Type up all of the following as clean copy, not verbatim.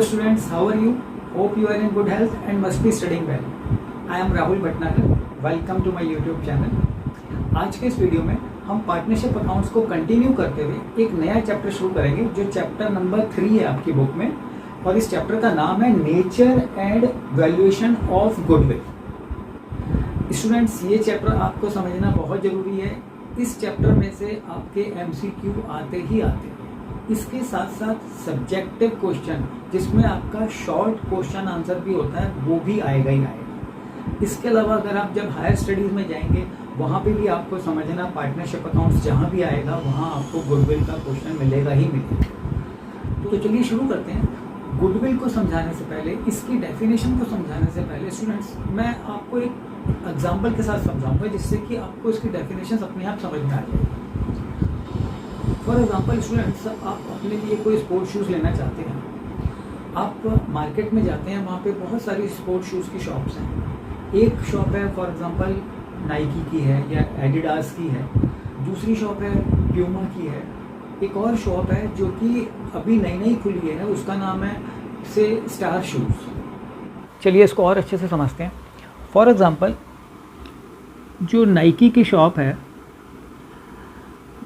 students, how are you? Hope you are in good health and must be studying well. I am Rahul Bhatnagar. Welcome to my YouTube channel. आज के इस video में हम partnership accounts को continue करते हुए एक नया चैप्टर शुरू करेंगे जो चैप्टर नंबर 3 है आपकी बुक में, और इस चैप्टर का नाम है nature and valuation of goodwill. Students, ये चैप्टर आपको समझना बहुत ज़रूरी है। इस चैप्टर में से आपके MCQ आते ही आते हैं। इसके साथ साथ सब्जेक्टिव क्वेश्चन जिसमें आपका शॉर्ट क्वेश्चन आंसर भी होता है वो भी आएगा ही आएगा। इसके अलावा अगर आप जब हायर स्टडीज़ में जाएंगे वहाँ पे भी आपको समझना पार्टनरशिप अकाउंट्स जहाँ भी आएगा वहाँ आपको गुडविल का क्वेश्चन मिलेगा ही मिलेगा। तो चलिए शुरू करते हैं। गुडविल को समझाने से पहले, इसकी डेफिनेशन को समझाने से पहले स्टूडेंट्स, मैं आपको एक एग्जाम्पल के साथ समझाऊंगा जिससे कि आपको इसकी डेफिनेशन अपने आप समझ में आ जाएगी। फॉर एग्जाम्पल स्टूडेंट्स, आप अपने लिए कोई स्पोर्ट्स शूज़ लेना चाहते हैं। आप मार्केट में जाते हैं, वहाँ पे बहुत सारी स्पोर्ट्स शूज़ की शॉप्स हैं। एक शॉप है फॉर एग्जांपल नाइकी की है या एडिडास की है, दूसरी शॉप है प्यूमा की है, एक और शॉप है जो कि अभी नई नई खुली है, उसका नाम है से स्टार शूज़। चलिए इसको और अच्छे से समझते हैं। फॉर एग्जांपल जो नाइकी की शॉप है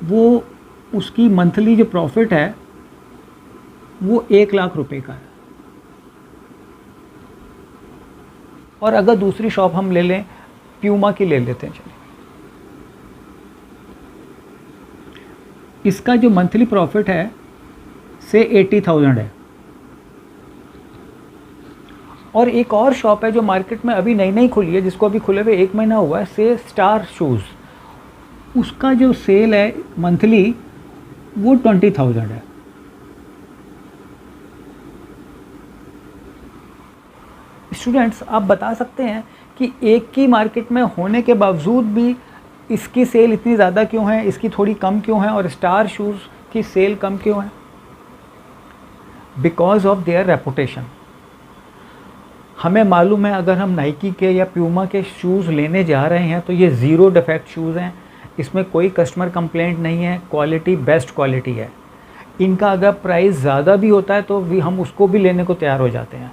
वो उसकी मंथली जो प्रॉफिट है वो 1 लाख रुपए का है। और अगर दूसरी शॉप हम ले लें, प्यूमा की ले लेते हैं, चलिए, इसका जो मंथली प्रॉफिट है से 80,000 है। और एक और शॉप है जो मार्केट में अभी नई नई खुली है, जिसको अभी खुले हुए 1 महीना हुआ है, से स्टार शूज़, उसका जो सेल है मंथली वो 20,000 है। स्टूडेंट्स, आप बता सकते हैं कि एक की मार्केट में होने के बावजूद भी इसकी सेल इतनी ज़्यादा क्यों है, इसकी थोड़ी कम क्यों है, और स्टार शूज़ की सेल कम क्यों है? Because of their reputation. हमें मालूम है अगर हम नाइकी के या प्यूमा के शूज़ लेने जा रहे हैं तो ये 0 डिफेक्ट शूज़ हैं, इसमें कोई कस्टमर कंप्लेंट नहीं है, क्वालिटी बेस्ट क्वालिटी है। इनका अगर प्राइस ज़्यादा भी होता है तो भी हम उसको भी लेने को तैयार हो जाते हैं।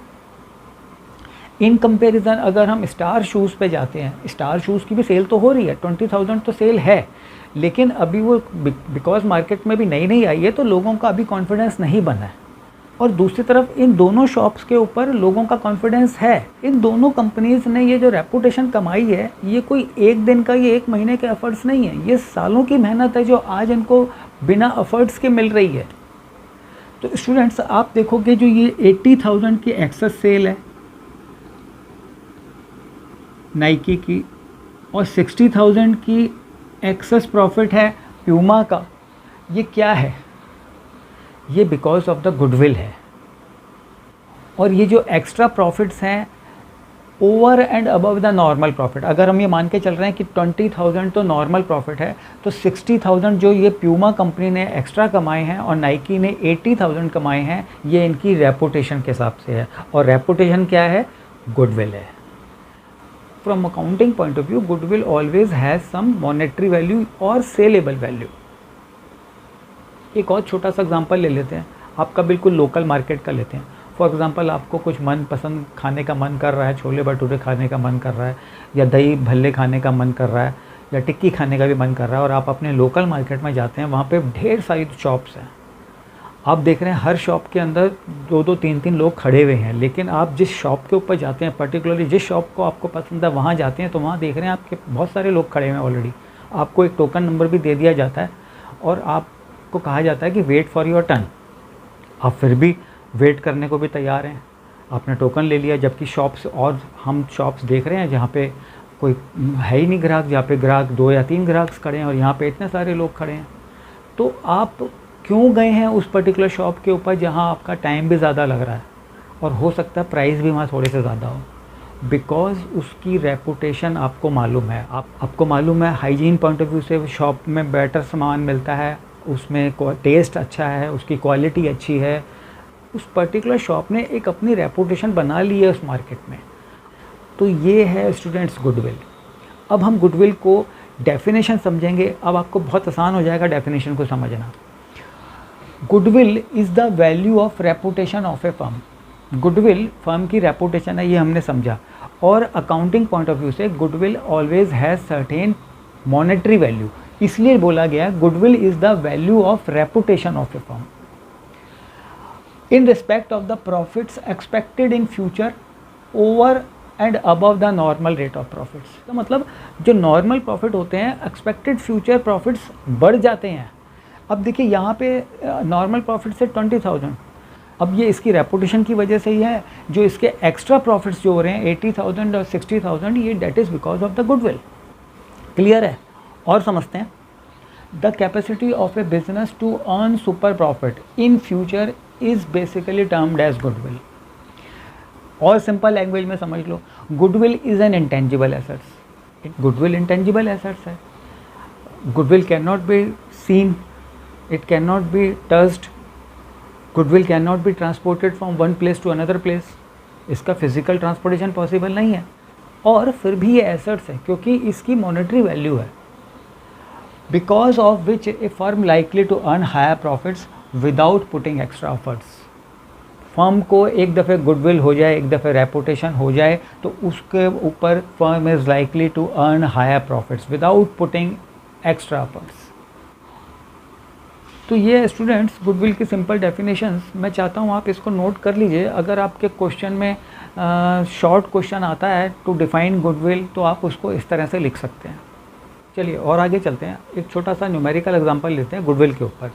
इन कंपैरिजन अगर हम स्टार शूज़ पे जाते हैं, स्टार शूज़ की भी सेल तो हो रही है, 20,000 तो सेल है, लेकिन अभी वो बिकॉज मार्केट में भी नई नई आई है तो लोगों का अभी कॉन्फिडेंस नहीं बना है। और दूसरी तरफ इन दोनों शॉप्स के ऊपर लोगों का कॉन्फिडेंस है। इन दोनों कंपनीज़ ने ये जो रेपुटेशन कमाई है, ये कोई एक दिन का, ये 1 महीने के एफर्ट्स नहीं है, ये सालों की मेहनत है जो आज इनको बिना एफर्ट्स के मिल रही है। तो स्टूडेंट्स, आप देखोगे जो ये 80,000 की एक्सेस सेल है नाइकी की और 60,000 की एक्सेस प्रॉफिट है प्यूमा का, ये क्या है? ये बिकॉज ऑफ द गुडविल है। और ये जो एक्स्ट्रा प्रॉफिट्स हैं over and above the normal profit, अगर हम ये मान के चल रहे हैं कि 20,000 तो नॉर्मल प्रॉफिट है, तो 60,000 जो ये प्यूमा कंपनी ने एक्स्ट्रा कमाए हैं और नाइकी ने 80,000 कमाए हैं, ये इनकी रेपुटेशन के हिसाब से है। और रेपुटेशन क्या है? गुडविल है। From accounting point of view, goodwill always has some monetary value और सेलेबल वैल्यू। एक और छोटा सा एग्जांपल ले लेते हैं, आपका बिल्कुल लोकल मार्केट का लेते हैं। फॉर एग्जांपल आपको कुछ मनपसंद खाने का मन कर रहा है, छोले भटूरे खाने का मन कर रहा है, या दही भल्ले खाने का मन कर रहा है, या टिक्की खाने का भी मन कर रहा है, और आप अपने लोकल मार्केट में जाते हैं, वहाँ पे ढेर सारी शॉप्स हैं। आप देख रहे हैं हर शॉप के अंदर 2-2, 3-3 लोग खड़े हुए हैं, लेकिन आप जिस शॉप के ऊपर जाते हैं, पर्टिकुलरली जिस शॉप को आपको पसंद है वहाँ जाते हैं, तो वहाँ देख रहे हैं आपके बहुत सारे लोग खड़े हुए हैं ऑलरेडी। आपको एक टोकन नंबर भी दे दिया जाता है और आपको कहा जाता है कि वेट फॉर योर टर्न। आप फिर भी वेट करने को भी तैयार हैं, आपने टोकन ले लिया, जबकि शॉप्स, और हम शॉप्स देख रहे हैं जहाँ पे कोई है ही नहीं ग्राहक, जहाँ पे ग्राहक 2 या 3 ग्राहक खड़े हैं और यहाँ पे इतने सारे लोग खड़े हैं। तो आप क्यों गए हैं उस पर्टिकुलर शॉप के ऊपर जहाँ आपका टाइम भी ज़्यादा लग रहा है और हो सकता है प्राइस भी वहाँ थोड़े से ज़्यादा हो? बिकॉज़ उसकी रेपुटेशन आपको मालूम है। आपको मालूम है हाइजीन पॉइंट ऑफ व्यू से शॉप में बेटर सामान मिलता है, उसमें टेस्ट अच्छा है, उसकी क्वालिटी अच्छी है। उस पर्टिकुलर शॉप ने एक अपनी रेपुटेशन बना ली है उस मार्केट में। तो ये है स्टूडेंट्स गुडविल। अब हम गुडविल को डेफिनेशन समझेंगे। अब आपको बहुत आसान हो जाएगा डेफिनेशन को समझना। Goodwill is the value of reputation of A firm. Goodwill firm की रेपुटेशन है, ये हमने समझा। और अकाउंटिंग पॉइंट ऑफ व्यू से goodwill always has certain monetary value, इसलिए बोला गया goodwill is the value of reputation of A firm in respect of the profits expected in future over and above the normal rate of profits. तो मतलब जो normal profit होते हैं, expected future profits बढ़ जाते हैं। अब देखिए यहाँ पे नॉर्मल प्रॉफिट से 20,000, अब ये इसकी रेपुटेशन की वजह से ही है। जो इसके एक्स्ट्रा प्रॉफिट्स जो हो रहे हैं 80,000 और 60,000, ये debt is because of the goodwill. Clear है? और समझते हैं। The capacity of a business to earn super profit in future is basically termed as goodwill. और सिंपल लैंग्वेज में समझ लो, goodwill is an intangible assets. Goodwill intangible assets है। Goodwill can not be seen, it can not be touched, goodwill can not be transported from one place to another place. इसका physical transportation possible नहीं है। और फिर भी ये assets है क्योंकि इसकी मॉनेटरी वैल्यू है, because of which a firm likely to earn higher profits without putting extra efforts. Firm को एक दफ़े गुडविल हो जाए, एक दफ़े रेपुटेशन हो जाए, तो उसके ऊपर firm is likely to earn higher profits without putting extra efforts. तो ये स्टूडेंट्स गुडविल की सिंपल डेफिनेशंस, मैं चाहता हूँ आप इसको नोट कर लीजिए। अगर आपके क्वेश्चन में शॉर्ट क्वेश्चन आता है टू डिफाइन गुडविल, तो आप उसको इस तरह से लिख सकते हैं। चलिए और आगे चलते हैं। एक छोटा सा न्यूमेरिकल एग्जांपल लेते हैं गुडविल के ऊपर।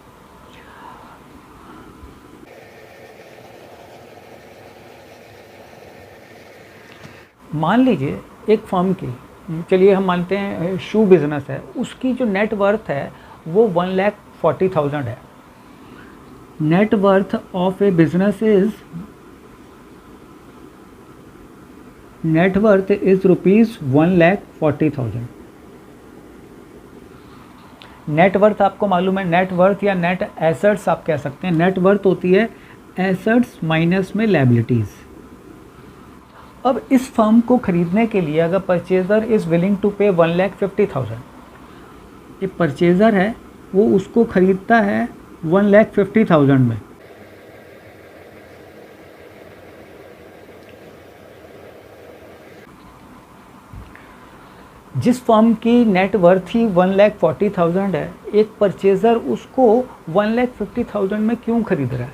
मान लीजिए एक फर्म की, चलिए हम मानते हैं शू बिज़नेस है, उसकी जो नेट वर्थ है वो 1,40,000 है। Net worth of a business is ₹1,40,000। Net worth आपको मालूम है, नेट वर्थ या नेट एसेट्स आप कह सकते हैं। नेट वर्थ होती है एसेट्स माइनस में लायबिलिटीज़। अब इस फर्म को खरीदने के लिए अगर परचेज़र इज़ विलिंग टू पे 1,50,000, ये परचेज़र है वो उसको ख़रीदता है 1,50,000 में। जिस फर्म की नेट वर्थ ही 1,40,000 है, एक परचेज़र उसको 1,50,000 में क्यों खरीद रहा है?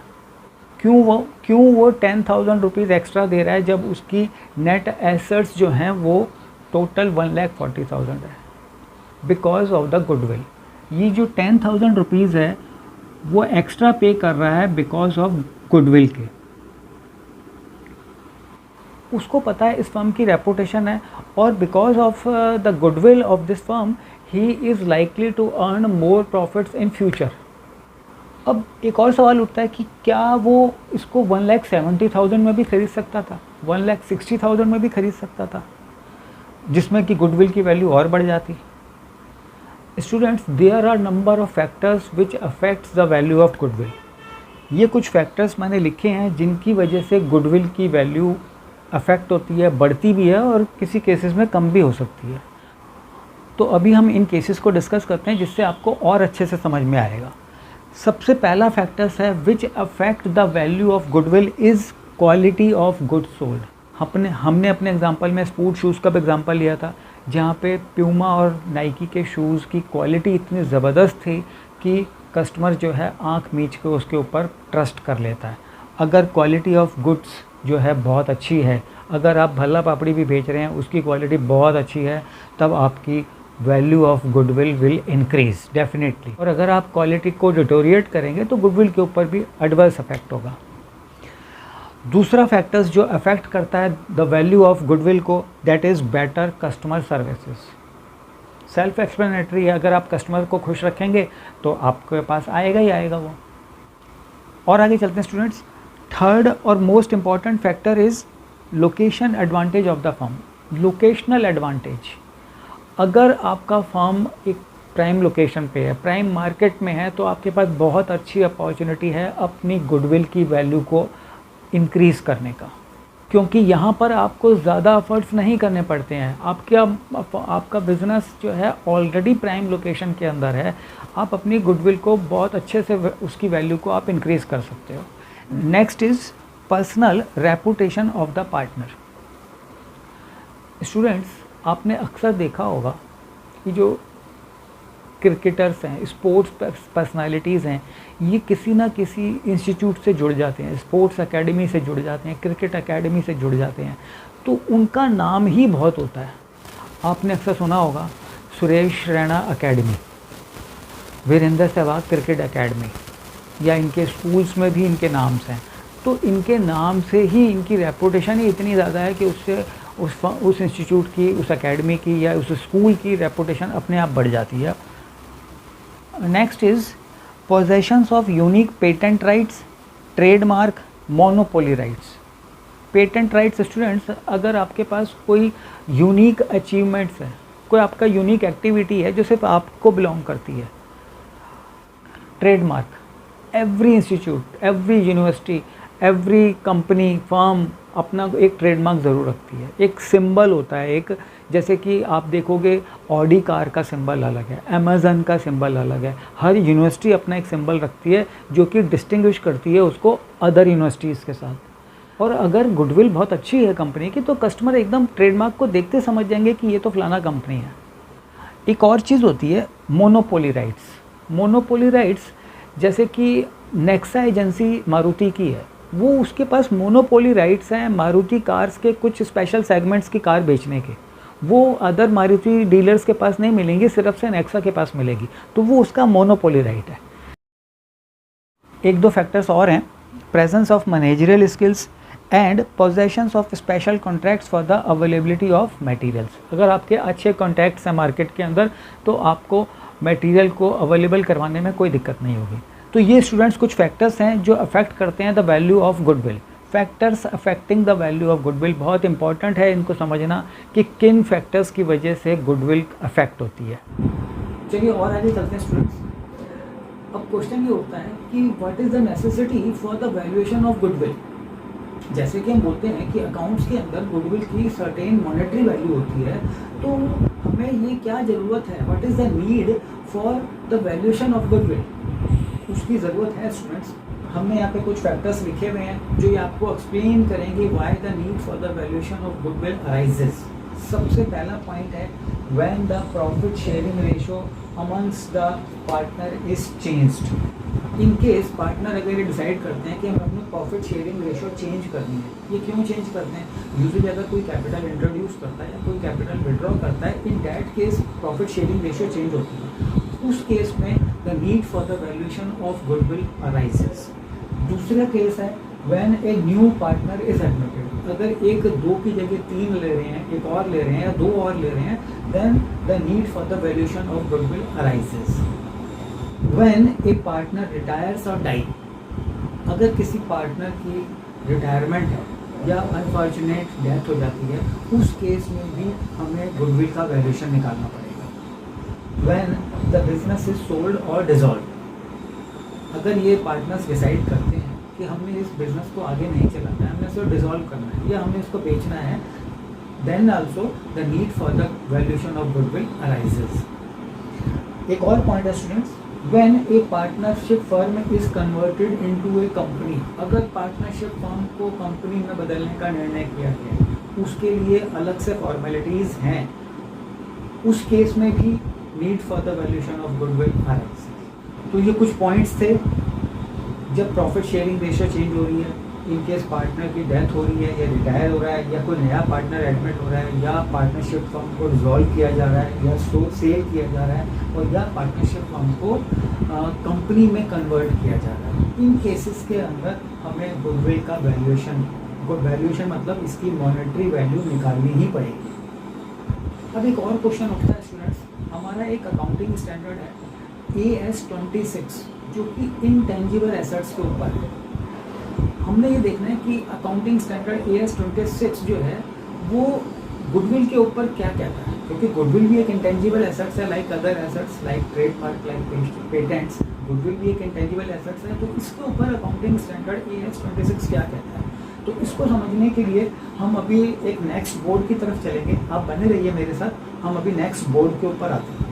क्यों वो 10,000 रुपीज़ एक्स्ट्रा दे रहा है जब उसकी नेट एसेट्स जो हैं वो टोटल 1,40,000 है? Because of the goodwill. ये जो 10,000 रुपीज़ है वो एक्स्ट्रा पे कर रहा है बिकॉज ऑफ गुडविल के। उसको पता है इस फर्म की रेपुटेशन है, और because of the goodwill of this firm he is likely to earn more profits in future. अब एक और सवाल उठता है कि क्या वो इसको 1,70,000 में भी खरीद सकता था, 1,60,000 में भी खरीद सकता था, जिसमें कि गुडविल की वैल्यू और बढ़ जाती। Students, there are number of factors which affects the value of goodwill. ये कुछ फैक्टर्स मैंने लिखे हैं जिनकी वजह से गुडविल की वैल्यू अफेक्ट होती है, बढ़ती भी है और किसी केसेस में कम भी हो सकती है। तो अभी हम इन केसेस को डिस्कस करते हैं जिससे आपको और अच्छे से समझ में आएगा। सबसे पहला फैक्टर्स है which affect the value of goodwill is quality of goods sold. हमने अपने एग्जांपल में स्पोर्ट शूज़ का भी एग्जांपल लिया था, जहाँ पे प्यूमा और नाइकी के शूज़ की क्वालिटी इतनी ज़बरदस्त थी कि कस्टमर जो है आंख मीच के उसके ऊपर ट्रस्ट कर लेता है। अगर क्वालिटी ऑफ गुड्स जो है बहुत अच्छी है, अगर आप भल्ला पापड़ी भी बेच रहे हैं उसकी क्वालिटी बहुत अच्छी है, तब आपकी value of goodwill will increase definitely. और अगर आप क्वालिटी को डिटोरिएट करेंगे तो गुडविल के ऊपर भी एडवर्स इफेक्ट होगा। दूसरा फैक्टर्स जो अफेक्ट करता है द वैल्यू ऑफ गुडविल को, that is better customer services. Self explanatory है, अगर आप कस्टमर को खुश रखेंगे तो आपके पास आएगा ही आएगा वो। और आगे चलते हैं स्टूडेंट्स। थर्ड और most important factor is location advantage of the firm. Locational advantage, अगर आपका फर्म एक प्राइम लोकेशन पे है, प्राइम मार्केट में है, तो आपके पास बहुत अच्छी अपॉर्चुनिटी है अपनी गुडविल की वैल्यू को इंक्रीज़ करने का, क्योंकि यहाँ पर आपको ज़्यादा एफर्ट्स नहीं करने पड़ते हैं। आपका बिज़नेस जो है ऑलरेडी प्राइम लोकेशन के अंदर है, आप अपनी गुडविल को बहुत अच्छे से उसकी वैल्यू को आप इंक्रीज़ कर सकते हो। Next is personal reputation of the partner. Students, आपने अक्सर देखा होगा कि जो क्रिकेटर्स हैं, स्पोर्ट्स पर्सनालिटीज़ हैं, ये किसी ना किसी इंस्टीट्यूट से जुड़ जाते हैं, स्पोर्ट्स एकेडमी से जुड़ जाते हैं, क्रिकेट एकेडमी से जुड़ जाते हैं, तो उनका नाम ही बहुत होता है। आपने अक्सर सुना होगा Suresh Raina academy, Virender Sehwag cricket academy, या इनके स्कूल्स में भी इनके नाम्स हैं। तो इनके नाम से ही इनकी रेपुटेशन ही इतनी ज़्यादा है कि उससे उस इंस्टीट्यूट की, उस एकेडमी की या उस स्कूल की रेपुटेशन अपने आप बढ़ जाती है। Next is possessions of unique patent rights, trademark, monopoly rights. Patent rights students, अगर आपके पास कोई यूनिक अचीवमेंट्स है, कोई आपका यूनिक एक्टिविटी है जो सिर्फ आपको बिलोंग करती है। Trademark, every institute, every university, every company, firm अपना एक ट्रेडमार्क ज़रूर रखती है, एक सिंबल होता है एक। जैसे कि आप देखोगे ऑडी कार का सिंबल अलग है, अमेज़न का सिंबल अलग है, हर यूनिवर्सिटी अपना एक सिंबल रखती है जो कि डिस्टिंग्विश करती है उसको अदर यूनिवर्सिटीज़ के साथ। और अगर गुडविल बहुत अच्छी है कंपनी की, तो कस्टमर एकदम ट्रेडमार्क को देखते समझ जाएंगे कि ये तो फलाना कंपनी है। एक और चीज़ होती है मोनोपोली राइट्स। मोनोपोली राइट्स जैसे कि नेक्सा एजेंसी मारुति की है, वो उसके पास मोनोपोली राइट्स हैं मारुति कार्स के कुछ स्पेशल सेगमेंट्स की कार बेचने के। वो अदर मारुति डीलर्स के पास नहीं मिलेंगी, सिर्फ से नेक्सा के पास मिलेगी, तो वो उसका मोनोपोली राइट है। एक दो फैक्टर्स और हैं, presence of managerial skills and possessions of special contracts for the availability of materials. अगर आपके अच्छे कॉन्टैक्ट्स हैं मार्केट के अंदर, तो आपको मटेरियल को अवेलेबल करवाने में कोई दिक्कत नहीं होगी। तो ये स्टूडेंट्स कुछ फैक्टर्स हैं जो अफेक्ट करते हैं the value of goodwill. Factors affecting the value of goodwill बहुत इंपॉर्टेंट है इनको समझना कि किन फैक्टर्स की वजह से गुडविल अफेक्ट होती है। चलिए और आगे चलते हैं स्टूडेंट्स। अब क्वेश्चन ये होता है कि what is the necessity for the valuation of goodwill. जैसे कि हम बोलते हैं कि अकाउंट्स के अंदर गुडविल की सर्टेन मॉनेटरी वैल्यू होती है, तो हमें ये क्या ज़रूरत है, what is the need for the valuation of goodwill, उसकी ज़रूरत है स्टूडेंट्स। हमने यहाँ पे कुछ फैक्टर्स लिखे हुए हैं जो ये आपको एक्सप्लेन करेंगे why the need for the valuation of goodwill arises. सबसे पहला पॉइंट है when the profit sharing ratio amongst the partner is changed. In case partner अगर ये डिसाइड करते हैं कि हमें अपनी प्रॉफिट शेयरिंग रेशियो चेंज करनी है, ये क्यों चेंज करते हैं? यूजुअली अगर कोई कैपिटल इंट्रोड्यूस करता है या कोई कैपिटल विड्रॉ करता है, in that case profit sharing ratio change होती है। उस केस में the need for the valuation of goodwill arises. दूसरा केस है when a new partner is admitted. अगर एक दो की जगह तीन ले रहे हैं, एक और ले रहे हैं या दो और ले रहे हैं, then the need for the valuation of goodwill arises. When a partner retires और डाई। अगर किसी पार्टनर की रिटायरमेंट है या अनफॉर्चुनेट डेथ हो जाती है, उस केस में भी हमें गुडविल का वैल्यूएशन निकालना पड़ेगा। When the business is sold or dissolved, अगर ये पार्टनर्स डिसाइड करते हैं कि हमने इस बिज़नेस को आगे नहीं चलाना है, हमने इसको डिसॉल्व करना है या हमने इसको बेचना है, then also the need for the valuation of goodwill arises. एक और पॉइंट है students, when a partnership firm is converted into a company, अगर पार्टनरशिप फर्म को कंपनी में बदलने का निर्णय किया गया, उसके लिए अलग से फॉर्मेलिटीज़ हैं, उस केस में भी need for the valuation of goodwill arises. तो ये कुछ पॉइंट्स थे जब प्रॉफिट शेयरिंग रेशियो चेंज हो रही है, इन केस पार्टनर की डेथ हो रही है या रिटायर हो रहा है या कोई नया पार्टनर एडमिट हो रहा है या पार्टनरशिप फर्म को डिसॉल्व किया जा रहा है या सेल किया जा रहा है और या पार्टनरशिप फर्म को कंपनी में कन्वर्ट किया जा रहा है। इन केसेस के अंदर हमें गुडविल का वैल्यूएशन मतलब इसकी मॉनेटरी वैल्यू निकालनी ही पड़ेगी। अब एक और क्वेश्चन उठता है स्टूडेंट्स, हमारा एक अकाउंटिंग स्टैंडर्ड है AS26 जो कि इंटेंजिबल एसेट्स के ऊपर है। हमने ये देखना है कि अकाउंटिंग स्टैंडर्ड AS26 जो है वो गुडविल के ऊपर क्या कहता है, क्योंकि गुडविल भी एक इंटेंजिबल एसेट्स है like other assets like trademark, like patents. Goodwill भी एक इंटेंजिबल एसेट्स है, तो इसके ऊपर अकाउंटिंग स्टैंडर्ड AS26 क्या कहता है। तो इसको समझने के लिए हम अभी एक नेक्स्ट बोर्ड की तरफ चलेंगे। आप बने रहिए मेरे साथ, हम अभी नेक्स्ट बोर्ड के ऊपर आते हैं।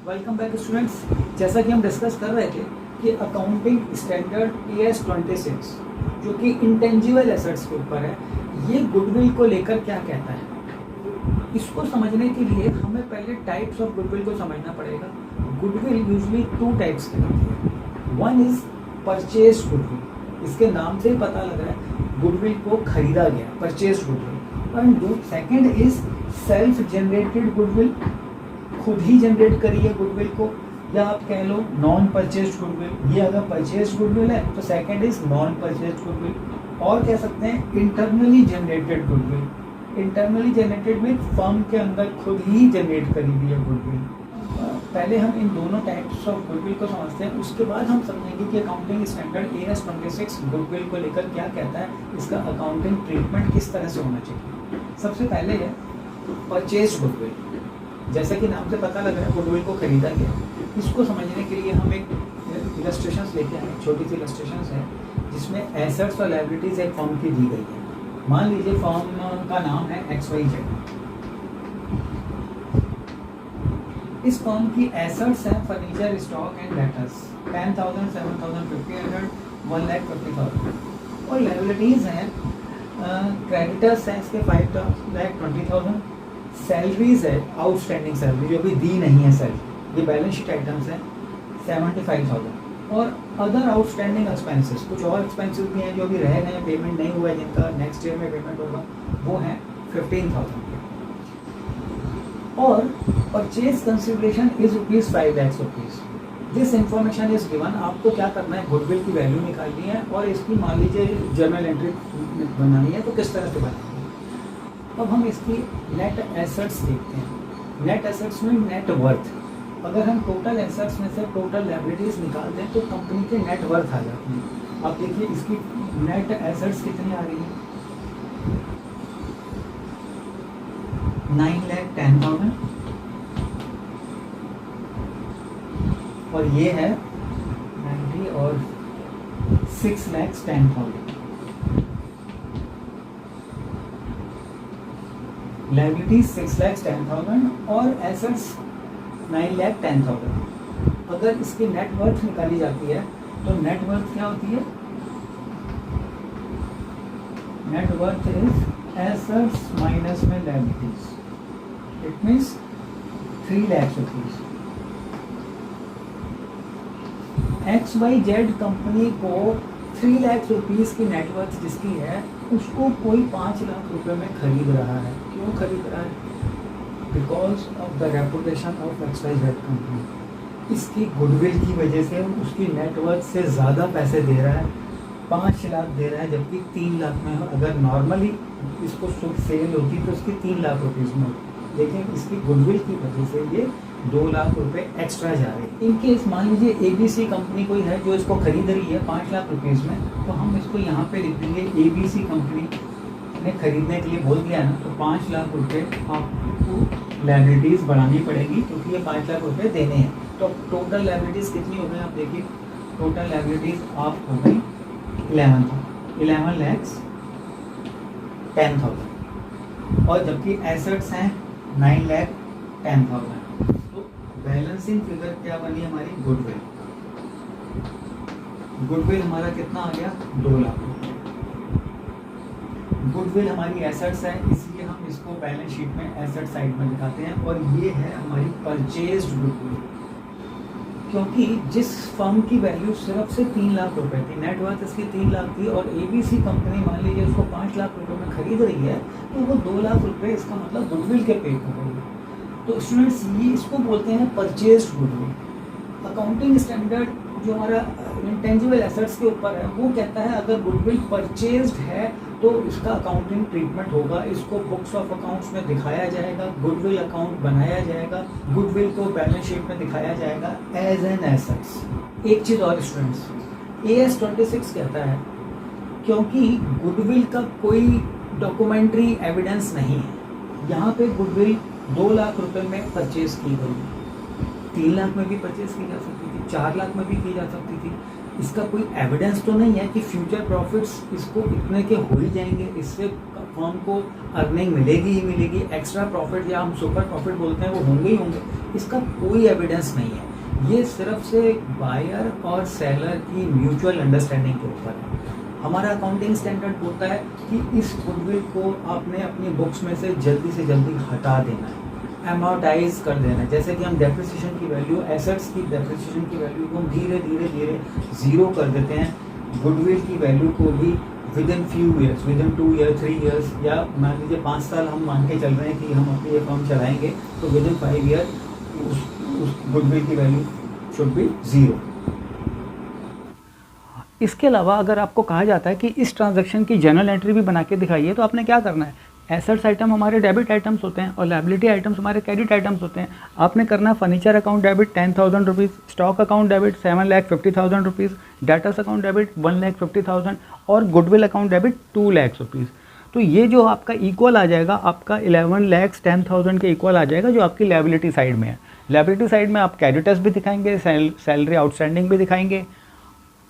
Welcome back students. जैसा कि हम डिस्कस कर रहे थे कि अकाउंटिंग स्टैंडर्ड AS 26 जो कि इंटेंजिबल एसेट्स के ऊपर है, ये गुडविल को लेकर क्या कहता है। इसको समझने के लिए हमें पहले टाइप्स ऑफ गुडविल को समझना पड़ेगा। गुडविल यूजुअली 2 टाइप्स की होती है। वन इज परचेज गुडविल, इसके नाम से ही पता लग रहा है गुडविल को खरीदा गया, purchase goodwill. And second is self generated goodwill, खुद ही जनरेट करी है गुडविल को, या आप कह लो नॉन परचेज गुडविल। ये अगर परचेज गुडविल है तो second is non purchase goodwill. और कह सकते हैं internally generated goodwill. Internally generated में फर्म के अंदर खुद ही जनरेट करी हुई है गुडविल। पहले हम इन दोनों टाइप्स ऑफ गुडविल को समझते हैं, उसके बाद हम समझेंगे कि अकाउंटिंग स्टैंडर्ड AS 26 गुडविल को लेकर क्या कहता है, इसका अकाउंटिंग ट्रीटमेंट किस तरह से होना चाहिए। सबसे पहले है परचेज गुडविल। जैसे कि नाम से पता लग रहा है गुडविल को खरीदा गया। इसको समझने के लिए हम एक इलस्ट्रेशंस लेके आए, छोटी सी इलस्ट्रेशंस है जिसमें एसेट्स और लायबिलिटीज एक फर्म की दी गई है। मान लीजिए फर्म का नाम है XYZ। इस फर्म की एसेट्स हैं फर्नीचर, स्टॉक एंड डेटर्स 10,000, 7,000, 1,500, 1,50,000। और लायबिलिटीज हैं क्रेडिटर्स हैं इसके 5,20,000। सैलरीज है आउटस्टैंडिंग सैलरी जो भी दी नहीं है सैलरी, ये बैलेंस शीट आइटम्स हैं 75,000। और अदर आउटस्टैंडिंग एक्सपेंसेस, कुछ और एक्सपेंसेस भी हैं जो भी रह गए, पेमेंट नहीं हुआ है, जिनका नेक्स्ट ईयर में पेमेंट होगा, वो है 15,000। और purchase consideration is ₹5 lakh. This information is given. आपको क्या करना है, गुडविल की वैल्यू निकालनी है और इसकी मान लीजिए जर्नल एंट्री बनानी है, तो किस तरह से बनानी है। अब हम इसकी नेट एसेट्स देखते हैं। नेट एसेट्स में नेट वर्थ, अगर हम टोटल एसेट्स में से टोटल लायबिलिटीज निकाल दें तो कंपनी के नेट वर्थ आ जाती है। अब देखिए इसकी नेट एसेट्स कितनी आ रही है, 9,10,000 और ये है 90 और 6,10,000। लायबिलिटीज 6,10,000 और एसेट्स 9,10,000। अगर इसकी नेट वर्थ निकाली जाती है तो नेट वर्थ क्या होती है, net worth is assets minus में liabilities, it means 3 lakh rupees. XYZ company को 3 लाख रुपीज की नेटवर्थ जिसकी है उसको कोई 5 लाख रुपए में खरीद रहा है। क्यों खरीद रहा है, because of the reputation of XYZ company. इसकी गुडविल की वजह से उसकी नेटवर्थ से ज़्यादा पैसे दे रहा है, 5 लाख दे रहा है, जबकि 3 लाख में अगर नॉर्मली इसको सेल होती तो उसकी 3 लाख रुपीज़ में होती, लेकिन इसकी गुडविल की वजह से ये 2 लाख रुपए एक्स्ट्रा जा रहे हैं। इनकेस मान लीजिए ABC कंपनी कोई है जो इसको खरीद रही है 5 लाख रुपीज़ में, तो हम इसको यहाँ पे लिख देंगे ABC कंपनी ने खरीदने के लिए बोल दिया ना, तो 5 लाख रुपए आपको लायबिलिटीज़ बढ़ानी पड़ेगी क्योंकि ये 5 लाख रुपए देने हैं। तो टोटल लायबिलिटीज़ कितनी हो गई, आप देखिए टोटल लायबिलिटीज़ आप हो गई 11 लाख 10,000 और जबकि एसेट्स हैं 9,10,000। तो बैलेंसिंग फिगर क्या बनी हमारी, गुडविल। गुडविल हमारा कितना आ गया, 2 लाख रुपये। गुडविल हमारी एसेट्स है, इसलिए हम इसको बैलेंस शीट में एसेट साइड में दिखाते हैं। और ये है हमारी परचेज्ड गुडविल, क्योंकि जिस फर्म की वैल्यू सिर्फ से 3 लाख रुपए थी, नेटवर्थ इसकी 3 लाख थी, और ABC कंपनी मान लीजिए उसको 5 लाख रुपए में खरीद रही है, तो वो 2 लाख रुपए इसका मतलब गुडविल के पे हो गई है। तो स्टूडेंट्स ये इसको बोलते हैं परचेज्ड गुडविल। अकाउंटिंग स्टैंडर्ड जो हमारा इंटेंजिबल एसेट्स के ऊपर है वो कहता है अगर गुडविल परचेज्ड है तो इसका अकाउंटिंग ट्रीटमेंट होगा, इसको बुक्स ऑफ अकाउंट्स में दिखाया जाएगा, गुडविल अकाउंट बनाया जाएगा, गुडविल को बैलेंस शीट में दिखाया जाएगा एज एन एसेट्स। एक चीज़ और स्टूडेंट्स, AS 26 कहता है क्योंकि गुडविल का कोई डॉक्यूमेंट्री एविडेंस नहीं है, यहाँ पे गुडविल 2 लाख रुपए में परचेज की गई, 3 लाख में भी परचेज की जा सकती थी, 4 लाख में भी की जा सकती थी। इसका कोई एविडेंस तो नहीं है कि फ्यूचर प्रॉफिट्स इसको इतने के हो ही जाएंगे, इससे फर्म को अर्निंग मिलेगी ही मिलेगी, एक्स्ट्रा प्रॉफिट या हम सुपर प्रॉफिट बोलते हैं वो होंगे ही होंगे, इसका कोई एविडेंस नहीं है। ये सिर्फ से बायर और सेलर की म्यूचुअल अंडरस्टैंडिंग के ऊपर है। हमारा अकाउंटिंग स्टैंडर्ड बोलता है कि इस गुडविल को आपने अपनी बुक्स में से जल्दी हटा देना है, अमाउंटाइज कर देना है। जैसे कि हम डेप्रिसिएशन की वैल्यू, एसेट्स की डेप्रिसिएशन की वैल्यू को धीरे ज़ीरो कर देते हैं, गुडविल की वैल्यू को भी with in few years, with in 2 year 3 years, या मान लीजिए 5 साल हम मान के चल रहे हैं कि हम अपनी ये फर्म चलाएंगे, तो विद इन 5 ईयर उस गुडविल की वैल्यू शुड बी ज़ीरो। इसके अलावा अगर आपको कहा जाता है कि इस ट्रांजैक्शन की जर्नल एंट्री भी बना के दिखाइए, तो आपने क्या करना है, एसेट्स आइटम हमारे डेबिट आइटम्स होते हैं और लायबिलिटी आइटम्स हमारे क्रेडिट आइटम्स होते हैं। आपने करना furniture account debit 10,000 rupees, stock account debit 7,50,000 rupees, debtors account debit 1,50,000 और goodwill account debit 2 lakh rupees. तो ये जो आपका इक्वल आ जाएगा, आपका 11,10,000 के इक्वल आ जाएगा, जो आपकी लायबिलिटी साइड में है। लायबिलिटी साइड में आप क्रेडिटर्स भी दिखाएंगे, सैलरी आउटस्टैंडिंग भी दिखाएंगे,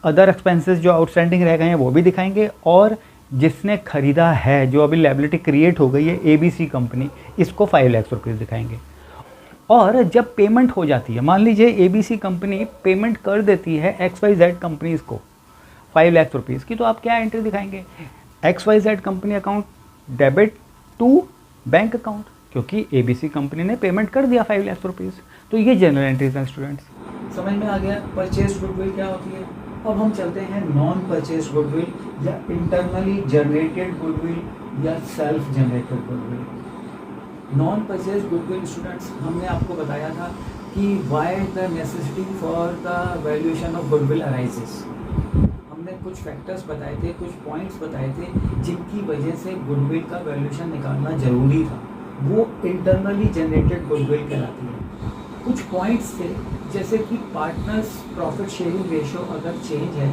अदर एक्सपेंसेस जो आउटस्टैंडिंग रह गए हैं वो भी दिखाएंगे, और जिसने ख़रीदा है, जो अभी लायबिलिटी क्रिएट हो गई है, ABC कंपनी, इसको 5 लाख रुपीज़ दिखाएंगे। और जब पेमेंट हो जाती है, मान लीजिए ABC कंपनी पेमेंट कर देती है XYZ कंपनीज़ को 5 लाख रुपीज़ की, तो आप क्या एंट्री दिखाएंगे, XYZ company account debit to bank account, क्योंकि ABC कंपनी ने पेमेंट कर दिया 5 लाख रुपीज़। तो ये जनरल एंट्रीज हैं स्टूडेंट्स। समझ में आ गया परचेज गुडविल क्या होती है। अब हम चलते हैं नॉन परचेज गुडविल, या इंटरनली जनरेटेड गुडविल, या self generated goodwill. Non purchase goodwill students, हमने आपको बताया था कि why the necessity for the valuation of goodwill arises. हमने कुछ फैक्टर्स बताए थे, कुछ पॉइंट्स बताए थे, जिनकी वजह से गुडविल का वैल्यूएशन निकालना जरूरी था। वो इंटरनली जनरेटेड गुडविल कहलाती है। कुछ पॉइंट्स थे, जैसे कि पार्टनर्स प्रॉफिट शेयरिंग रेशियो अगर चेंज है,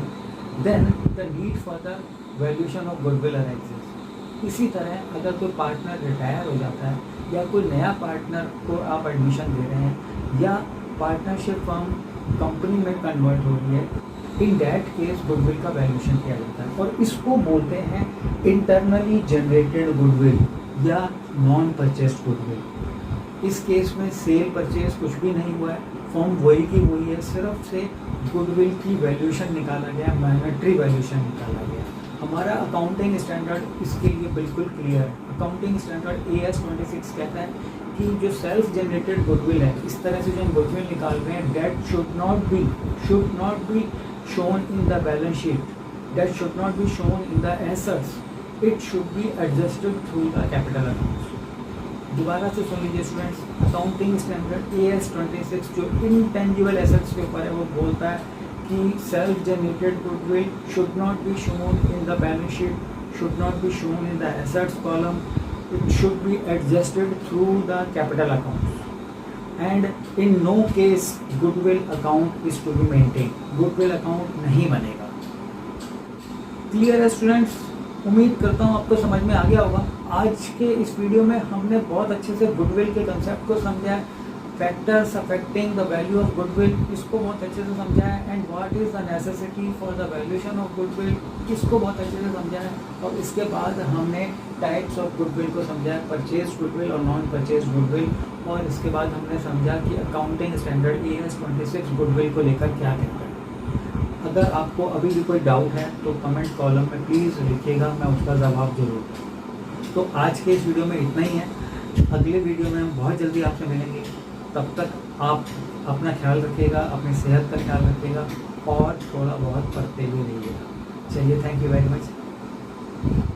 then the need for the valuation of goodwill arises. इसी तरह अगर कोई पार्टनर रिटायर हो जाता है, या कोई नया पार्टनर को आप एडमिशन दे रहे हैं, या पार्टनरशिप फर्म कंपनी में कन्वर्ट हो रही है, इन दैट केस गुडविल का वैल्यूएशन किया जाता है, और इसको बोलते हैं इंटरनली जनरेटेड गुडविल या नॉन परचेज गुडविल। इस केस में सेल परचेज कुछ भी नहीं हुआ है, फॉर्म वही की वही है, सिर्फ से गुडविल की वैल्यूएशन निकाला गया, मॉनेटरी वैल्यूएशन निकाला गया। हमारा अकाउंटिंग स्टैंडर्ड इसके लिए बिल्कुल क्लियर है। अकाउंटिंग स्टैंडर्ड AS 26 कहता है कि जो सेल्फ जनरेटेड गुडविल है, इस तरह से जो हम गुडविल निकाल रहे हैं, that should not be shown in the balance sheet, that should not be shown in the assets, it should be adjusted through the capital accounts. दोबारा से सुन लीजिए स्टूडेंट्स, अकाउंटिंग स्टैंडर्ड AS 26 जो इंटेंजिबल एसेट्स के ऊपर है, वो बोलता है कि self generated goodwill should not be shown in the balance sheet, should not be shown in the assets column, it should be adjusted through the capital account, and in no case goodwill account is to be maintain. Goodwill account नहीं बनेगा। Clear है students? उम्मीद करता हूँ आपको समझ में आ गया होगा। आज के इस वीडियो में हमने बहुत अच्छे से गुडविल के कंसेप्ट को समझा है, factors affecting the value of goodwill इसको बहुत अच्छे से समझा है, and what is the necessity for the valuation of goodwill इसको बहुत अच्छे से समझा है। और इसके बाद हमने टाइप्स ऑफ गुडविल को समझा है, परचेज गुडविल और नॉन परचेज गुडविल, और इसके बाद हमने समझा कि अकाउंटिंग स्टैंडर्ड AS 26 गुडविल को लेकर क्या कहता है। अगर आपको अभी भी कोई डाउट है तो कमेंट कॉलम में प्लीज़ लिखिएगा, मैं उसका जवाब जरूर दूँ। तो आज के इस वीडियो में इतना ही है। अगले वीडियो में हम बहुत जल्दी आपसे मिलेंगे। तब तक आप अपना ख्याल रखिएगा, अपनी सेहत का ख्याल रखिएगा, और थोड़ा बहुत पढ़ते भी रहिएगा। चलिए, थैंक यू वेरी मच।